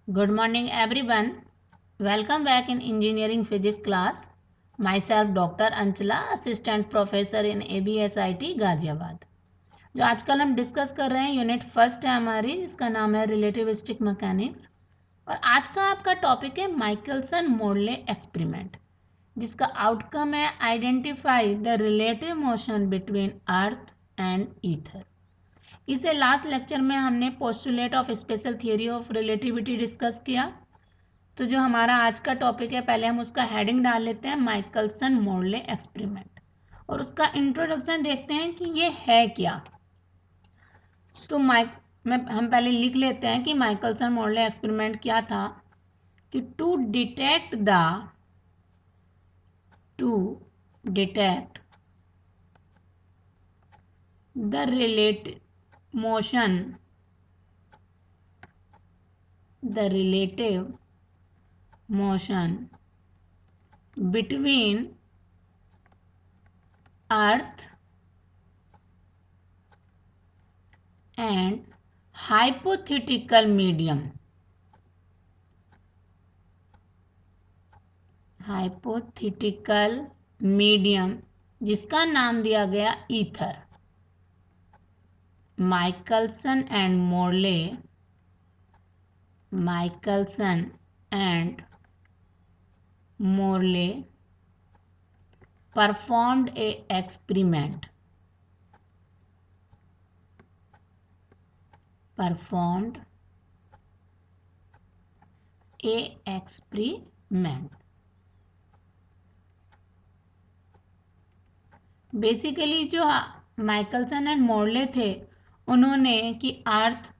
Good morning everyone. Welcome back in engineering physics class. Myself Dr. Anchala, assistant professor in ABSIT Ghaziabad. जो आजकल हम discuss कर रहे हैं यूनिट फर्स्ट है हमारी, इसका नाम है रिलेटिविस्टिक मैकेनिक्स। और आज का आपका टॉपिक है माइकलसन मोर्ले एक्सपेरिमेंट, जिसका आउटकम है identify the relative motion between earth and ether. इसे लास्ट लेक्चर में हमने postulate of special theory of relativity discuss किया। तो जो हमारा आज का टॉपिक है, पहले हम उसका हेडिंग डाल लेते हैं, माइकलसन मोर्ले एक्सपेरिमेंट, और उसका इंट्रोडक्शन देखते हैं कि ये है क्या। तो हम पहले लिख लेते हैं कि माइकलसन मोर्ले एक्सपेरिमेंट क्या था। कि to detect the relative motion between earth and hypothetical medium जिसका नाम दिया गया ether. Michelson and Morley performed a experiment basically जो माइकलसन एंड मोर्ले थे, उन्होंने कि अर्थ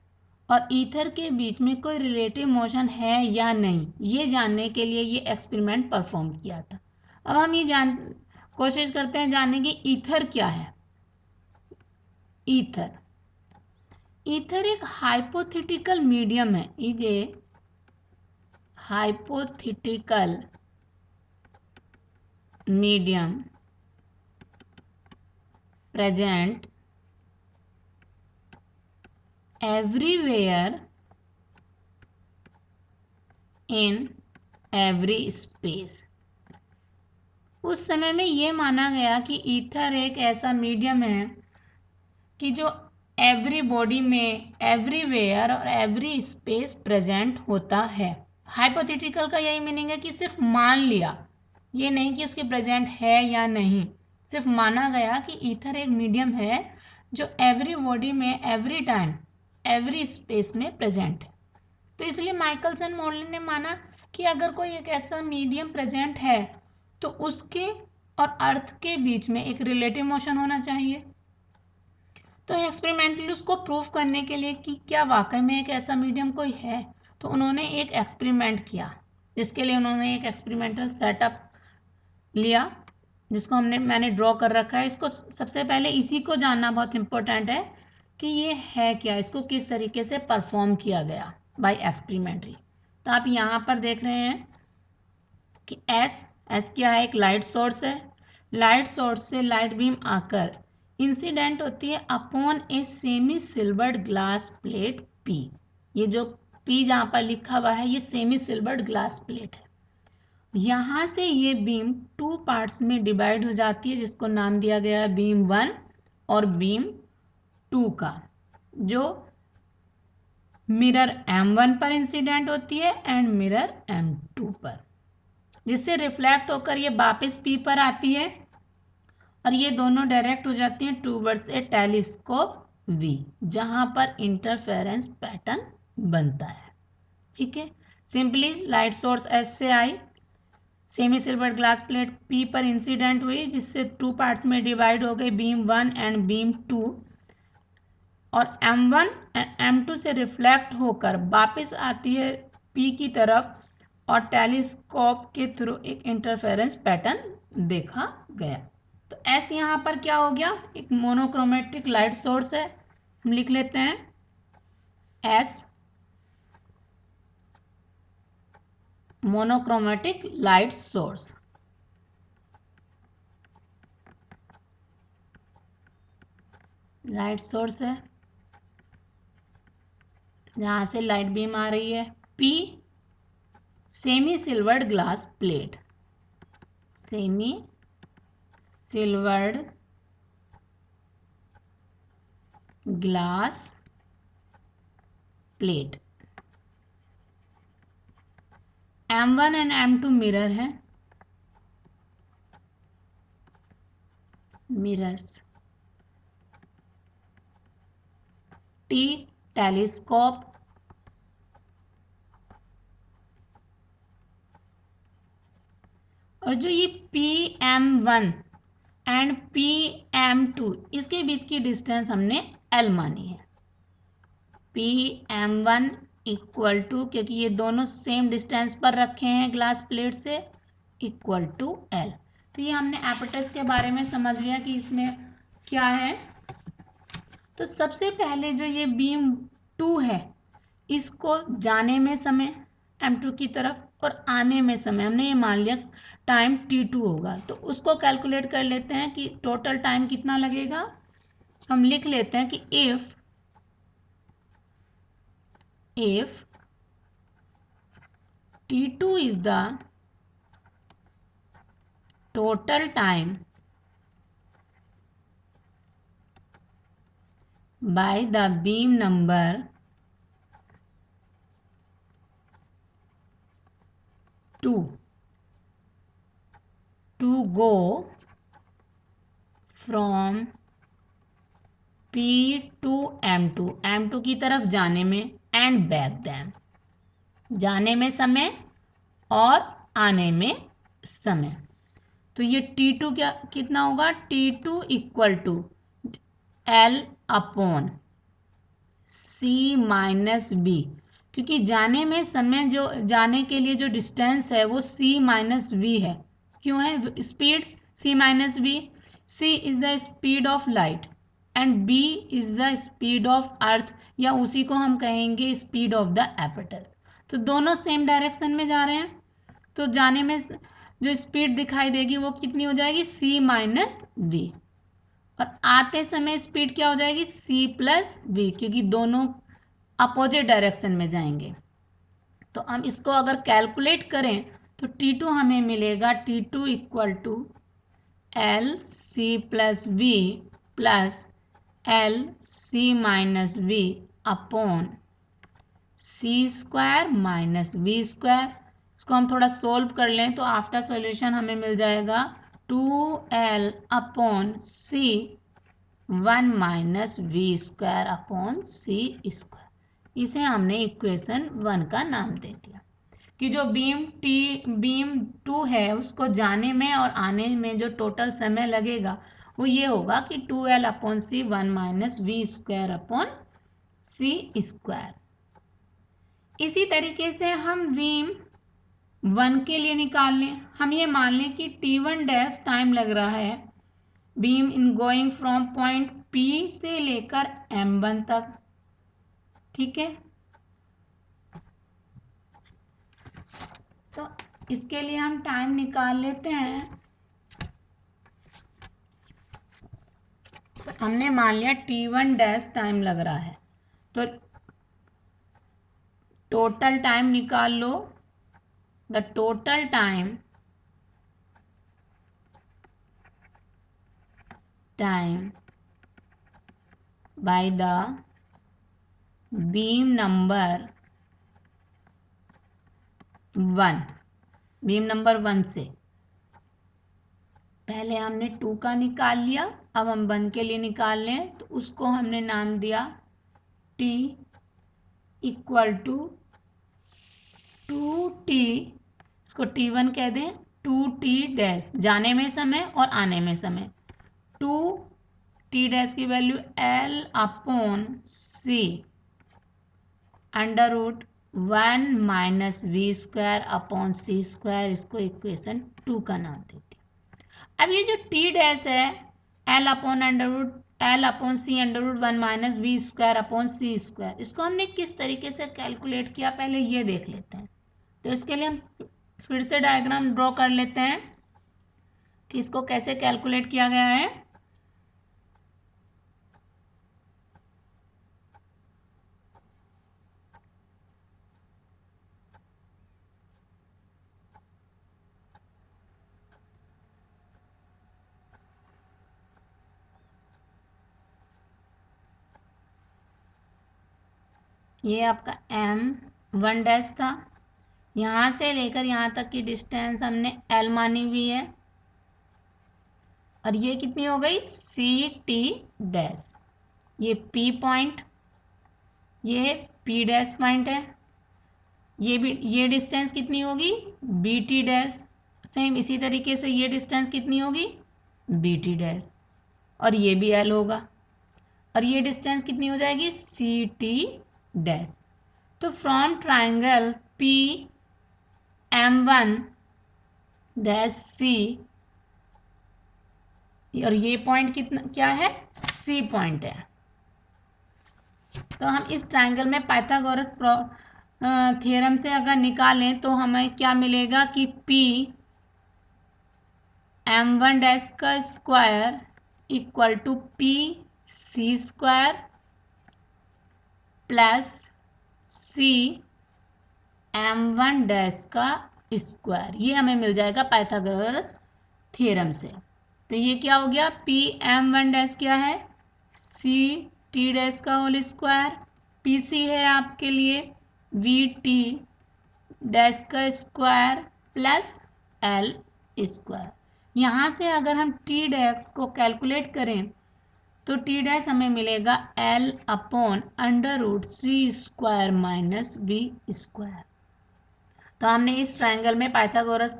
और ईथर के बीच में कोई रिलेटिव मोशन है या नहीं, ये जानने के लिए ये एक्सपेरिमेंट परफॉर्म किया था। अब हम ये कोशिश करते हैं जानने की ईथर क्या है। ईथर एक हाइपोथेटिकल मीडियम है। Is a hypothetical medium present everywhere in every space। उस समय में ये माना गया कि ईथर एक ऐसा मीडियम है कि जो एवरी बॉडी में एवरीवेयर और एवरी स्पेस प्रेजेंट होता है। हाइपोथेटिकल का यही मीनिंग है कि सिर्फ मान लिया, ये नहीं कि उसके प्रेजेंट है या नहीं, सिर्फ माना गया कि ईथर एक मीडियम है जो एवरी बॉडी में एवरी टाइम एवरी स्पेस में प्रेजेंट है। तो इसलिए माइकलसन मोर्ले ने माना कि अगर कोई एक ऐसा मीडियम प्रेजेंट है तो उसके और अर्थ के बीच में एक रिलेटिव मोशन होना चाहिए। तो एक्सपेरिमेंटली उसको प्रूव करने के लिए कि क्या वाकई में एक ऐसा मीडियम कोई है, तो उन्होंने एक एक्सपेरिमेंट किया, जिसके लिए उन्होंने एक एक्सपेरिमेंटल सेटअप लिया, जिसको मैंने ड्रॉ कर रखा है। इसको सबसे पहले इसी को जानना बहुत इंपॉर्टेंट है कि ये है क्या, इसको किस तरीके से परफॉर्म किया गया बाय एक्सपेरिमेंटली। तो आप यहाँ पर देख रहे हैं कि एस क्या है, एक लाइट सोर्स है। लाइट सोर्स से लाइट बीम आकर इंसिडेंट होती है upon a semi silvered glass plate P. ये जो पी जहाँ पर लिखा हुआ है, ये सेमी सिल्वर्ड ग्लास प्लेट है। यहाँ से ये बीम टू पार्ट्स में डिवाइड हो जाती है, जिसको नाम दिया गया है बीम 1 और बीम 2 का, जो मिरर M1 पर इंसिडेंट होती है एंड मिरर M2 पर, जिससे रिफ्लेक्ट होकर ये वापस P पर आती है और ये दोनों डायरेक्ट हो जाती हैं टूवर्ड्स ए टेलीस्कोप V, जहाँ पर इंटरफेरेंस पैटर्न बनता है। ठीक है, सिंपली लाइट सोर्स S से आई, semi silver glass plate P पर इंसिडेंट हुई, जिससे टू पार्ट्स में डिवाइड हो गई बीम 1 एंड बीम 2, और M1 एंड M2 से रिफ्लेक्ट होकर वापस आती है P की तरफ और टेलीस्कोप के थ्रू एक इंटरफेरेंस पैटर्न देखा गया। तो S यहाँ पर क्या हो गया, एक मोनोक्रोमेटिक लाइट सोर्स है। हम लिख लेते हैं S monochromatic light source. Light source है जहाँ से लाइट बीम आ रही है। P semi silvered glass plate, semi silvered glass plate. M1 and M2 mirror है, मिरर्स। T टेलीस्कोप, और जो ये PM1 एंड PM2 इसके बीच की डिस्टेंस हमने L मानी है। PM1 इक्वल टू, क्योंकि ये दोनों सेम डिस्टेंस पर रखे हैं ग्लास प्लेट से, इक्वल टू L। तो ये हमने एपेटस के बारे में समझ लिया कि इसमें क्या है। तो सबसे पहले जो ये बीम 2 है, इसको जाने में समय M2 की तरफ और आने में समय हमने ये मान लिया टाइम T2 होगा। तो उसको कैलकुलेट कर लेते हैं कि टोटल टाइम कितना लगेगा। हम लिख लेते हैं कि if T2 is the total time by the beam number 2 to go from P to M2 की तरफ जाने में एंड बैक देन, जाने में समय और आने में समय। तो ये T2 क्या कितना होगा, T2 equal to L upon C minus B, क्योंकि जाने में समय, जो जाने के लिए जो डिस्टेंस है वो C माइनस वी है। क्यों है, speed C minus V. C is the speed of light and B is the speed of earth, या उसी को हम कहेंगे स्पीड ऑफ द एपेटस। तो दोनों सेम डायरेक्शन में जा रहे हैं, तो जाने में जो स्पीड दिखाई देगी वो कितनी हो जाएगी, C माइनस वी। और आते समय स्पीड क्या हो जाएगी, C प्लस वी, क्योंकि दोनों अपोजिट डायरेक्शन में जाएंगे। तो हम इसको अगर कैलकुलेट करें तो T2 हमें मिलेगा, T2 equal to L C plus V plus L C minus V upon C² minus V square. इसको हम थोड़ा सोल्व कर लें तो आफ्टर सॉल्यूशन हमें मिल जाएगा 2L upon C 1 minus V square upon C square. इसे हमने इक्वेशन 1 का नाम दे दिया कि जो बीम 2 है उसको जाने में और आने में जो टोटल समय लगेगा वो ये होगा कि 2L upon C 1 minus V square upon C square. इसी तरीके से हम बीम 1 के लिए निकाल लें। हम ये मान लें कि T1 डैश टाइम लग रहा है beam in going from point P से लेकर M1 तक, ठीक है। तो इसके लिए हम टाइम निकाल लेते हैं। हमने मान लिया T1 डैश टाइम लग रहा है, तो टोटल टाइम निकाल लो। The total time by the beam number 1, beam number 1 से पहले हमने 2 का निकाल लिया, अब हम 1 के लिए निकाल लें तो उसको हमने नाम दिया T इक्वल टू 2T, इसको T1 कह दें, 2T डैश जाने में समय और आने में समय, 2T डैश की value L upon C under root 1 minus V square upon C square. इसको इक्वेशन 2 का नाम देते हैं। अब ये जो T डैश है L upon C under root 1 minus V square upon C square, इसको हमने किस तरीके से कैलकुलेट किया पहले ये देख लेते हैं। तो इसके लिए हम फिर से डायग्राम ड्रॉ कर लेते हैं कि इसको कैसे कैलकुलेट किया गया है। ये आपका M1 था, यहाँ से लेकर यहाँ तक की डिस्टेंस हमने L मानी हुई है, और ये कितनी हो गई CT', ये P पॉइंट, ये P' पॉइंट है, ये भी, ये डिस्टेंस कितनी होगी BT', सेम इसी तरीके से ये डिस्टेंस कितनी होगी BT', और ये भी L होगा, और ये डिस्टेंस कितनी हो जाएगी CT'। तो फ्रॉम ट्राइंगल PM1-C, और ये पॉइंट कितना क्या है C पॉइंट है। तो हम इस ट्राइंगल में पाइथागोरस थ्योरम से अगर निकालें तो हमें क्या मिलेगा कि PM1' का square equal to PC² plus CM1' का स्क्वायर, ये हमें मिल जाएगा पाइथागोरस थ्योरम से। तो ये क्या हो गया, PM1' क्या है CT' का होल स्क्वायर, PC है आपके लिए VT' का स्क्वायर प्लस L स्क्वायर। यहाँ से अगर हम T' को कैलकुलेट करें तो T' हमें मिलेगा L/√C² माइनस V²। तो हमने इस ट्राइंगल में पाइथागोरस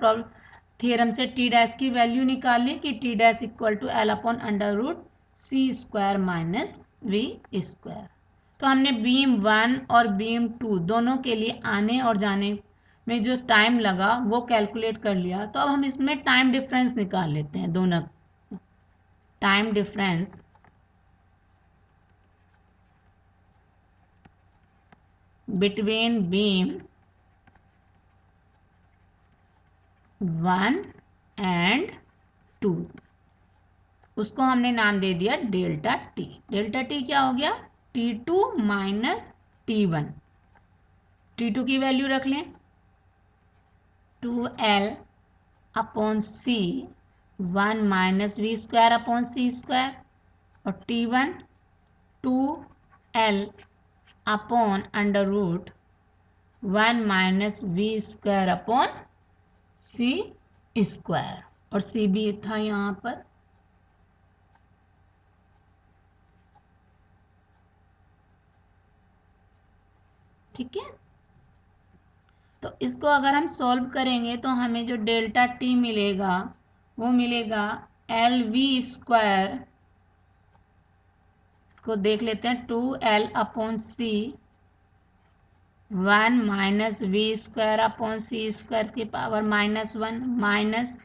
थ्योरम से T' की वैल्यू निकाली कि T' equal to L/√C² minus V²। तो हमने बीम 1 और बीम 2 दोनों के लिए आने और जाने में जो टाइम लगा वो कैलकुलेट कर लिया। तो अब हम इसमें टाइम डिफरेंस निकाल लेते हैं, दोनों time difference between beam 1 and 2, उसको हमने नाम दे दिया डेल्टा टी। डेल्टा टी क्या हो गया T2 माइनस T1। T2 की वैल्यू रख लें 2L/C 1 माइनस V²/C², और T1 2L/√1 माइनस V²/C², और C भी था यहाँ पर। ठीक है, तो इसको अगर हम सॉल्व करेंगे तो हमें जो डेल्टा टी मिलेगा वो मिलेगा LV², इसको देख लेते हैं 2L/C 1 माइनस V²/C² की पावर -1 माइनस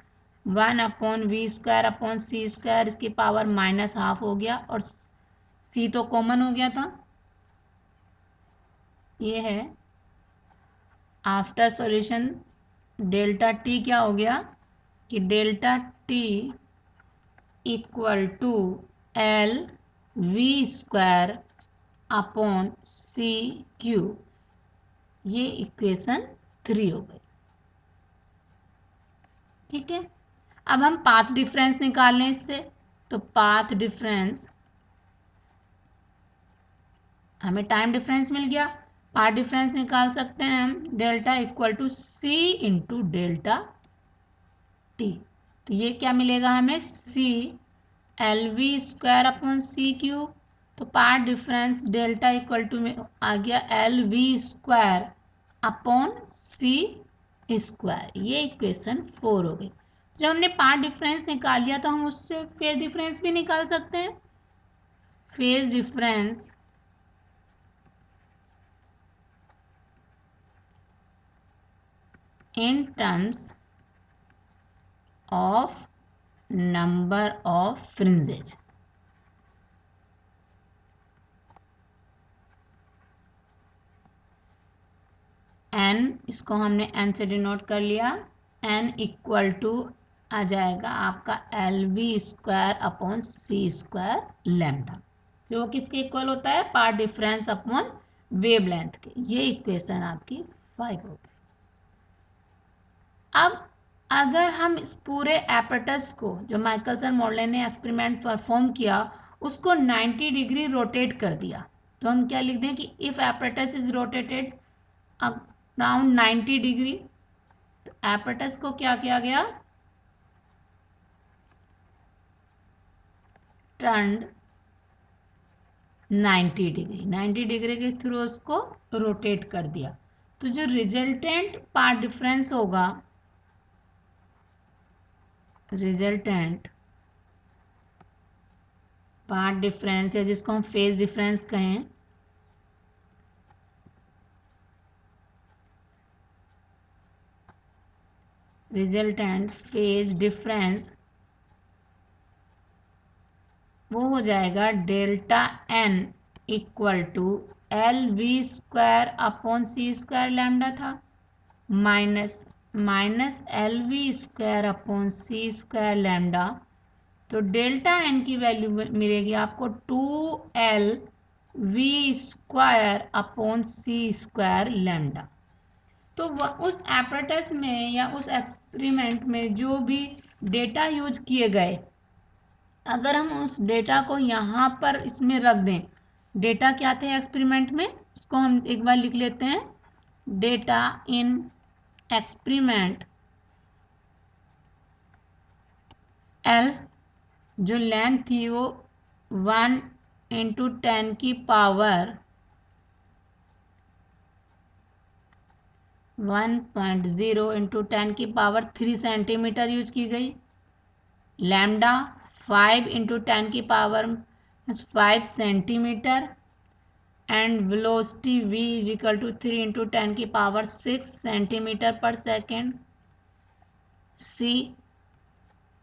1/V²/C² इसकी पावर -½ हो गया, और C तो कॉमन हो गया था। ये है आफ्टर सॉल्यूशन डेल्टा टी क्या हो गया कि delta T equal to LV²/C³, ये इक्वेशन 3 हो गई। ठीक है, अब हम पाथ डिफरेंस निकाल लें इससे। तो पाथ डिफरेंस, हमें टाइम डिफरेंस मिल गया, पाथ डिफरेंस निकाल सकते हैं हम delta equal to C into delta T. तो ये क्या मिलेगा हमें C LV²/C³। तो part difference delta equal to में आ गया LV²/C²। ये इक्वेशन 4 हो गई। जब हमने पार्ट डिफरेंस निकाल लिया तो हम उससे फेज डिफरेंस भी निकाल सकते हैं। Phase difference in terms of number of fringes। n, इसको हमने n से डिनोट कर लिया, n इक्वल टू आ जाएगा आपका LV²/C² लैम्डा, जो किसके इक्वल होता है पार्ट डिफरेंस अपॉन वेवलेंथ के। ये इक्वेशन आपकी 5 हो गई। अब अगर हम इस पूरे एपरेटस को जो माइकलसन मोरले ने एक्सपेरिमेंट परफॉर्म किया उसको 90 डिग्री रोटेट कर दिया तो हम क्या लिख दें कि if apparatus is rotated around 90 degree, तो एपरेटस को क्या किया गया, टर्न्ड 90 डिग्री, 90 डिग्री के थ्रू उसको रोटेट कर दिया। तो जो रिजल्टेंट पार्ट डिफरेंस होगा, रिजल्टेंट पार्ट डिफरेंस या जिसको हम फेज डिफरेंस कहें, रिजल्टेंट फेज डिफरेंस वो हो जाएगा delta N equal to L V square upon C square lambda था, minus L V square upon C square lambda. तो डेल्टा एन की वैल्यू मिलेगी आपको 2l V square upon C square lambda. तो उस एपरेटस में या उस एक्सपेरिमेंट में जो भी डेटा यूज किए गए, अगर हम उस डेटा को यहाँ पर इसमें रख दें, डेटा क्या थे एक्सपेरिमेंट में, उसको हम एक बार लिख लेते हैं। डेटा इन एक्सपेरिमेंट, एल जो लेंथ थी वो 1 × 10 की पावर 1.0 × 10 की पावर 3 सेंटीमीटर यूज की गई। लैम्डा 5 × 10 की power 5 centimetre and velocity v is equal to 3 × 10 की पावर 6 सेंटीमीटर पर सेकेंड। c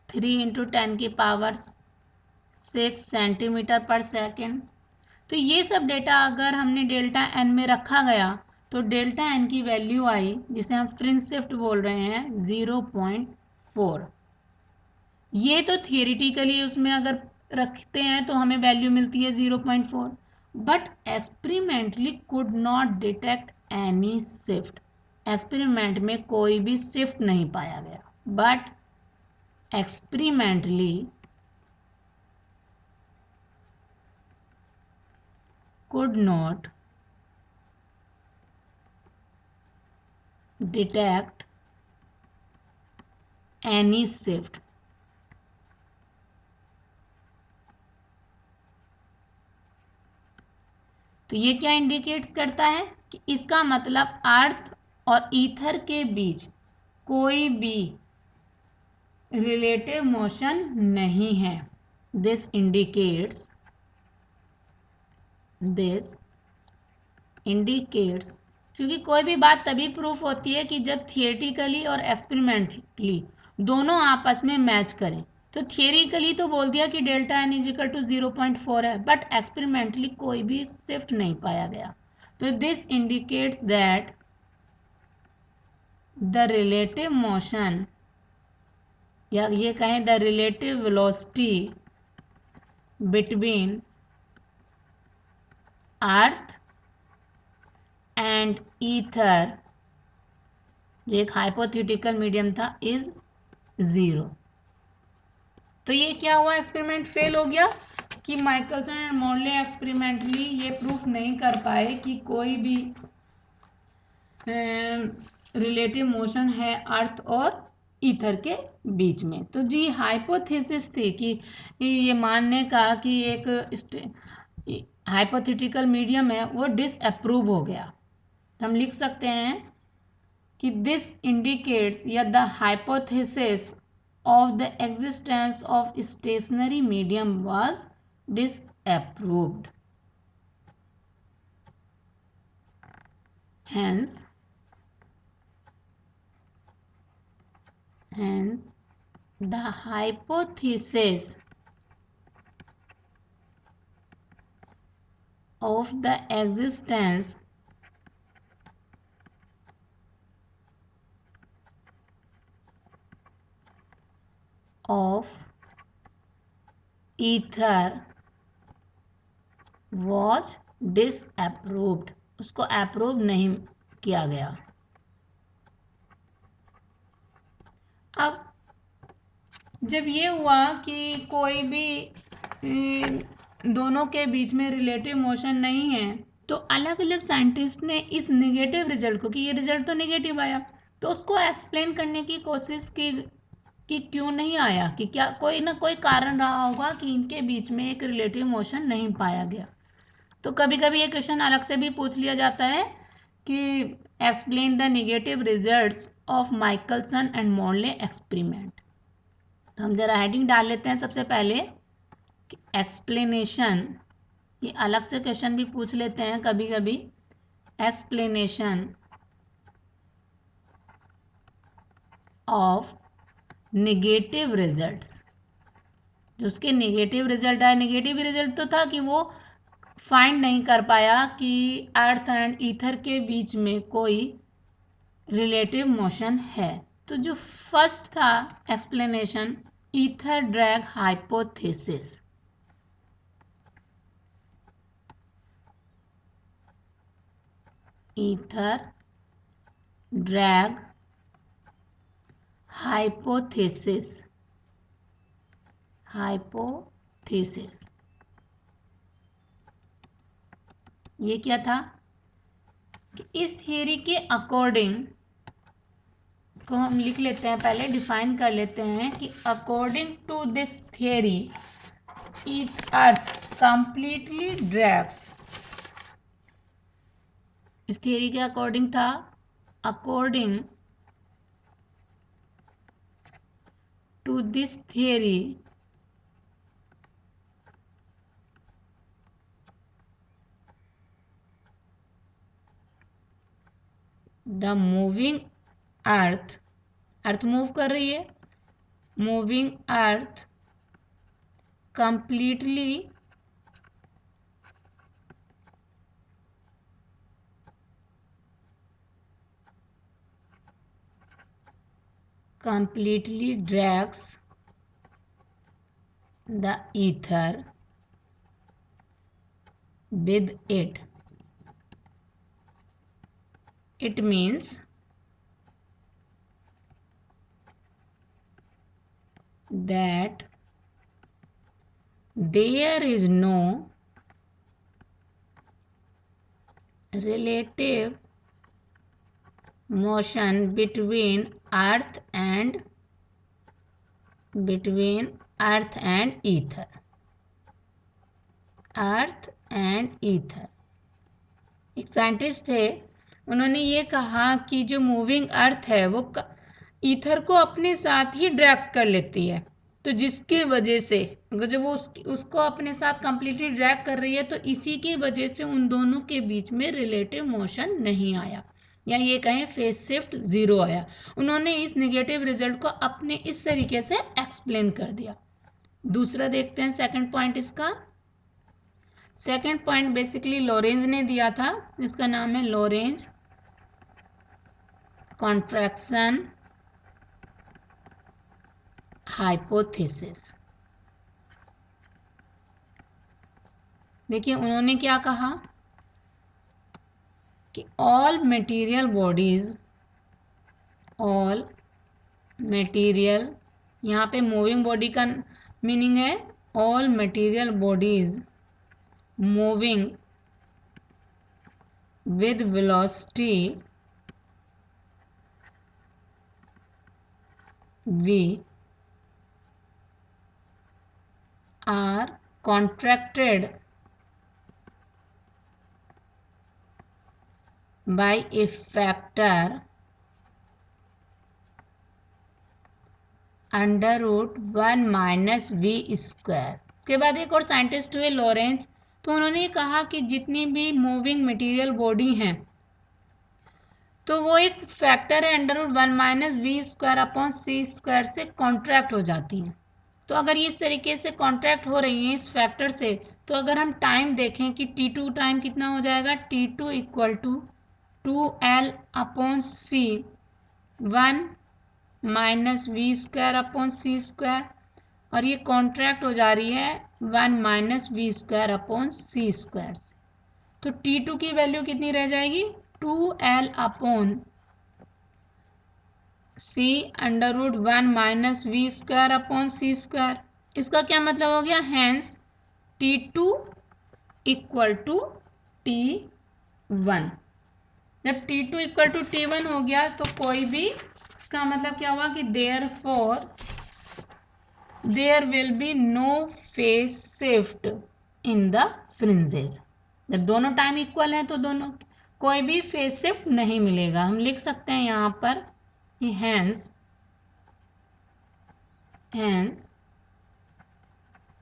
3 × 10 की पावर 6 सेंटीमीटर पर सेकेंड। तो ये सब डेटा अगर हमने डेल्टा एन में रखा गया तो डेल्टा एन की वैल्यू आई, जिसे हम फ्रिंज शिफ्ट बोल रहे हैं, 0.4। ये तो थियोरिटिकली उसमें अगर रखते हैं तो हमें वैल्यू मिलती है 0.4, but experimentally could not detect any shift. Experiment में कोई भी शिफ्ट नहीं पाया गया, but experimentally could not detect any shift। तो ये क्या इंडिकेट्स करता है कि इसका मतलब अर्थ और ईथर के बीच कोई भी रिलेटिव मोशन नहीं है। दिस इंडिकेट्स क्योंकि कोई भी बात तभी प्रूफ होती है कि जब थियोरेटिकली और एक्सपेरिमेंटली दोनों आपस में मैच करें। तो थियोरिकली तो बोल दिया कि डेल्टा एन इजिकल टू 0.4 है, बट एक्सपेरिमेंटली कोई भी शिफ्ट नहीं पाया गया। तो this indicates that the relative motion, या ये कहें the relative velocity between earth and ether, जो एक हाइपोथेटिकल मीडियम था, इज 0। तो ये क्या हुआ, एक्सपेरिमेंट फेल हो गया कि माइकलसन एंड मॉर्ले एक्सपेरिमेंटली ये प्रूफ नहीं कर पाए कि कोई भी रिलेटिव मोशन है अर्थ और ईथर के बीच में। तो जी हाइपोथेसिस थी कि ये मानने का कि एक हाइपोथेटिकल मीडियम है वो डिसअप्रूव हो गया। तो हम लिख सकते हैं कि दिस इंडिकेट्स या the hypothesis of the existence of stationary medium was disapproved. Hence the hypothesis of the existence of ether was disapproved। उसको अप्रूव नहीं किया गया। अब जब ये हुआ कि कोई भी दोनों के बीच में रिलेटिव मोशन नहीं है, तो अलग अलग साइंटिस्ट ने इस नेगेटिव रिजल्ट को, कि ये रिजल्ट तो नेगेटिव आया, तो उसको एक्सप्लेन करने की कोशिश की कि क्यों नहीं आया, कि क्या कोई ना कोई कारण रहा होगा कि इनके बीच में एक रिलेटिव मोशन नहीं पाया गया। तो कभी कभी ये क्वेश्चन अलग से भी पूछ लिया जाता है कि explain the negative results of Michelson and Morley experiment. तो हम जरा हेडिंग डाल लेते हैं सबसे पहले कि एक्सप्लेनेशन, ये अलग से क्वेश्चन भी पूछ लेते हैं कभी कभी। एक्सप्लेनेशन ऑफ नेगेटिव रिजल्ट्स, जो उसके नेगेटिव रिजल्ट आए, नेगेटिव रिजल्ट तो था कि वो फाइंड नहीं कर पाया कि अर्थ एंड ईथर के बीच में कोई रिलेटिव मोशन है। तो जो फर्स्ट था explanation, ether drag hypothesis. Ether drag hypothesis, hypothesis ये क्या था कि इस थियरी के अकॉर्डिंग, इसको हम लिख लेते हैं, पहले डिफाइन कर लेते हैं कि according to this theory earth completely drags, इस थियरी के अकॉर्डिंग था, according to this theory the moving earth, earth move कर रही है, moving earth completely drags the ether with it. It means that there is no relative motion between earth and ether. Earth and ether, एक scientist थे, उन्होंने ये कहा कि जो मूविंग अर्थ है वो ईथर को अपने साथ ही ड्रैग कर लेती है, तो जिसकी वजह से अगर जब वो उसको अपने साथ कंप्लीटली ड्रैग कर रही है तो इसी की वजह से उन दोनों के बीच में रिलेटिव मोशन नहीं आया, या ये कहें फेज शिफ्ट जीरो आया। उन्होंने इस नेगेटिव रिजल्ट को अपने इस तरीके से एक्सप्लेन कर दिया। दूसरा देखते हैं सेकंड पॉइंट इसका। सेकंड पॉइंट बेसिकली लॉरेंज ने दिया था, इसका नाम है लॉरेंज कॉन्ट्रैक्शन हाइपोथेसिस। देखिए उन्होंने क्या कहा कि ऑल मटेरियल मटेरियल, यहाँ पे मूविंग बॉडी का मीनिंग है all material bodies moving with velocity v are contracted by a factor √1 - v square. के बाद एक और साइंटिस्ट हुए लॉरेंज, तो उन्होंने कहा कि जितनी भी मूविंग मटेरियल बॉडी हैं तो वो एक फैक्टर है √1 - v square upon c square से कॉन्ट्रैक्ट हो जाती हैं। तो अगर ये इस तरीके से कॉन्ट्रैक्ट हो रही हैं इस फैक्टर से, तो अगर हम टाइम देखें कि t2 टाइम कितना हो जाएगा, t2 = 2l upon c 1 - v square upon c square, और ये कॉन्ट्रैक्ट हो जा रही है 1 - v square upon c square से। तो t2 की वैल्यू कितनी रह जाएगी, 2l upon c √1 - v square upon c square. इसका क्या मतलब हो गया, hence T2 equal to T1। जब T2 इक्वल टू T1 हो गया तो कोई भी, इसका मतलब क्या हुआ कि therefore there will be no phase shift in the fringes. जब दोनों टाइम इक्वल हैं तो दोनों कोई भी फेज शिफ्ट नहीं मिलेगा। हम लिख सकते हैं यहाँ पर कि hence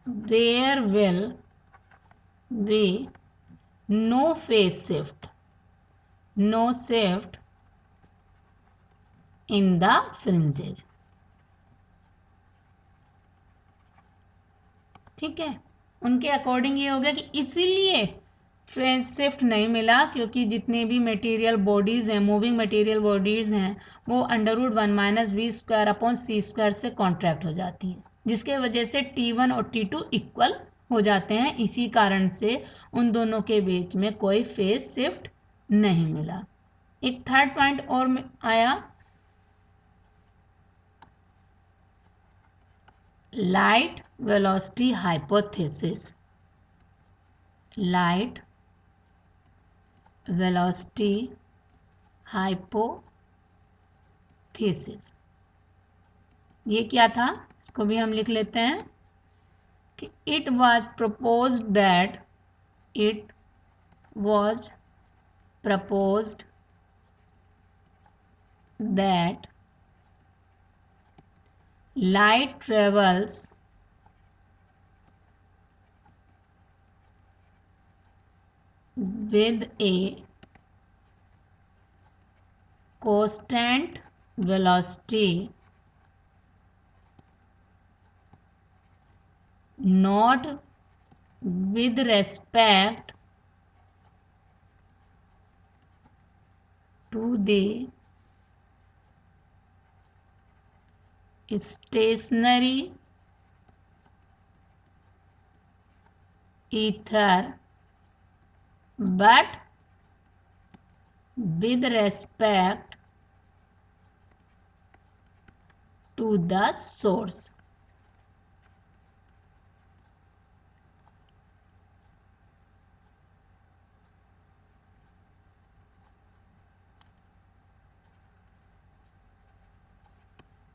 there will be no phase shift in the fringes. ठीक है, उनके अकॉर्डिंग ये हो गया कि इसीलिए फ्रेंच शिफ्ट नहीं मिला क्योंकि जितने भी मटेरियल बॉडीज़ हैं, मूविंग मटेरियल बॉडीज़ हैं, वो √1 - v² / c² से कॉन्ट्रैक्ट हो जाती हैं, जिसके वजह से T1 और T2 इक्वल हो जाते हैं। इसी कारण से उन दोनों के बीच में कोई फेज शिफ्ट नहीं मिला। एक थर्ड पॉइंट और आया, light velocity hypothesis. Light velocity hypothesis, ये क्या था, इसको भी हम लिख लेते हैं कि it was proposed that light travels with a constant velocity, not with respect to the stationary ether but with respect to the source।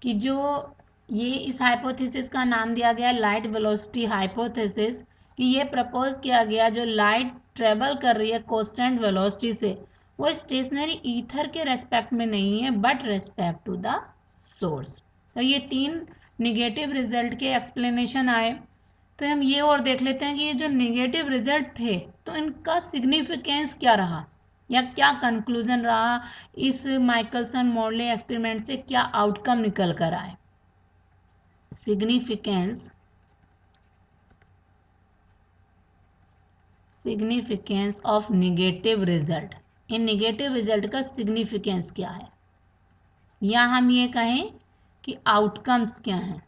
कि जो ये इस हाइपोथेसिस का नाम दिया गया लाइट वेलोसिटी हाइपोथेसिस, कि ये प्रपोज किया गया जो लाइट ट्रेवल कर रही है कांस्टेंट वेलोसिटी से, वो स्टेशनरी ईथर के रेस्पेक्ट में नहीं है but respect to the source. तो ये 3 निगेटिव रिजल्ट के एक्सप्लेनेशन आए। तो हम ये और देख लेते हैं कि ये जो निगेटिव रिजल्ट थे तो इनका सिग्निफिकेंस क्या रहा या क्या कंक्लूजन रहा, इस माइकलसन मोर्ले एक्सपेरिमेंट से क्या आउटकम निकल कर आए। Significance of negative result, in negative result का सिग्निफिकेंस क्या है, या हम ये कहें कि आउटकम्स क्या हैं।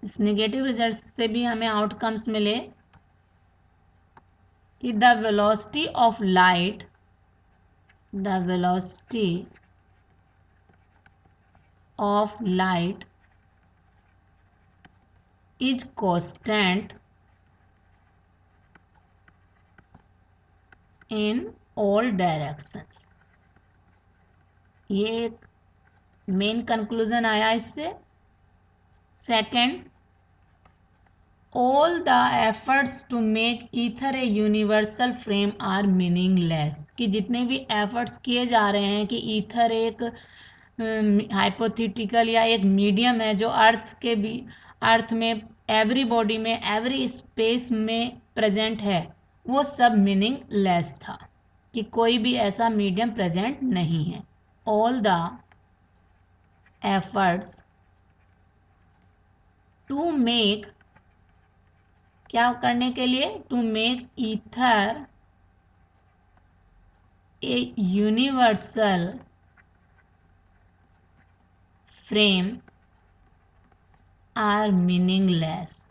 इस निगेटिव रिजल्ट से भी हमें आउटकम्स मिले कि the velocity of light is constant in all directions। ये एक मेन कंक्लूजन आया इससे। Second, all the efforts to make ether a universal frame are meaningless, कि जितने भी एफर्ट्स किए जा रहे हैं कि ईथर एक हाइपोथेटिकल या एक मीडियम है जो अर्थ में एवरी बॉडी में एवरी स्पेस में प्रेजेंट है, वो सब मीनिंगलेस था, कि कोई भी ऐसा मीडियम प्रेजेंट नहीं है। All the efforts to make, क्या करने के लिए, to make ether a universal frame are meaningless,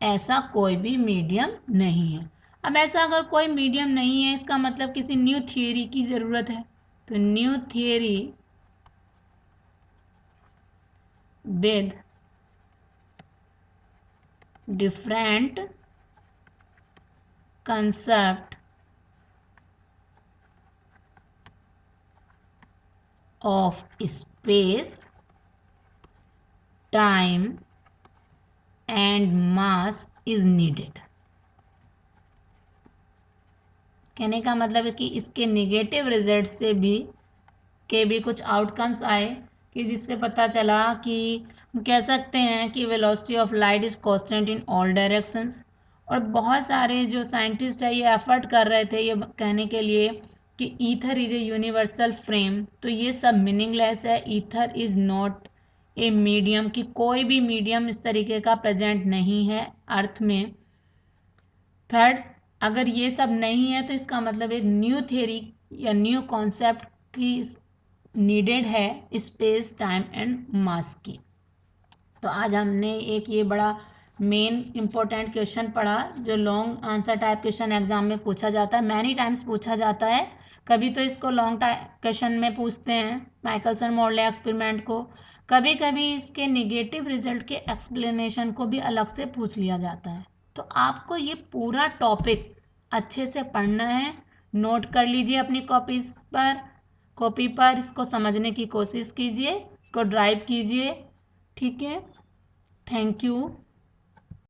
ऐसा कोई भी मीडियम नहीं है। अब ऐसा अगर कोई मीडियम नहीं है, इसका मतलब किसी न्यू थियोरी की ज़रूरत है। to new theory with different concept of space, time and mass is needed। कहने का मतलब है कि इसके नेगेटिव रिजल्ट से भी कुछ आउटकम्स आए कि जिससे पता चला कि कह सकते हैं कि velocity of light is constant in all directions. और बहुत सारे जो साइंटिस्ट है ये एफर्ट कर रहे थे ये कहने के लिए कि ether is a universal frame, तो ये सब मीनिंगलेस है। Ether is not a medium, कि कोई भी मीडियम इस तरीके का प्रेजेंट नहीं है अर्थ में। थर्ड, अगर ये सब नहीं है तो इसका मतलब एक न्यू थ्योरी या न्यू कॉन्सेप्ट की नीडेड है स्पेस टाइम एंड मास की। तो आज हमने एक ये बड़ा मेन इंपॉर्टेंट क्वेश्चन पढ़ा जो long answer type question exam में पूछा जाता है, मैनी टाइम्स पूछा जाता है। कभी तो इसको लॉन्ग क्वेश्चन में पूछते हैं माइकलसन मोरले एक्सपेरिमेंट को, कभी कभी इसके नेगेटिव रिजल्ट के एक्सप्लेनेशन को भी अलग से पूछ लिया जाता है। तो आपको ये पूरा टॉपिक अच्छे से पढ़ना है, नोट कर लीजिए अपनी कॉपी पर इसको समझने की कोशिश कीजिए, इसको ड्राइव कीजिए। ठीक है, थैंक यू।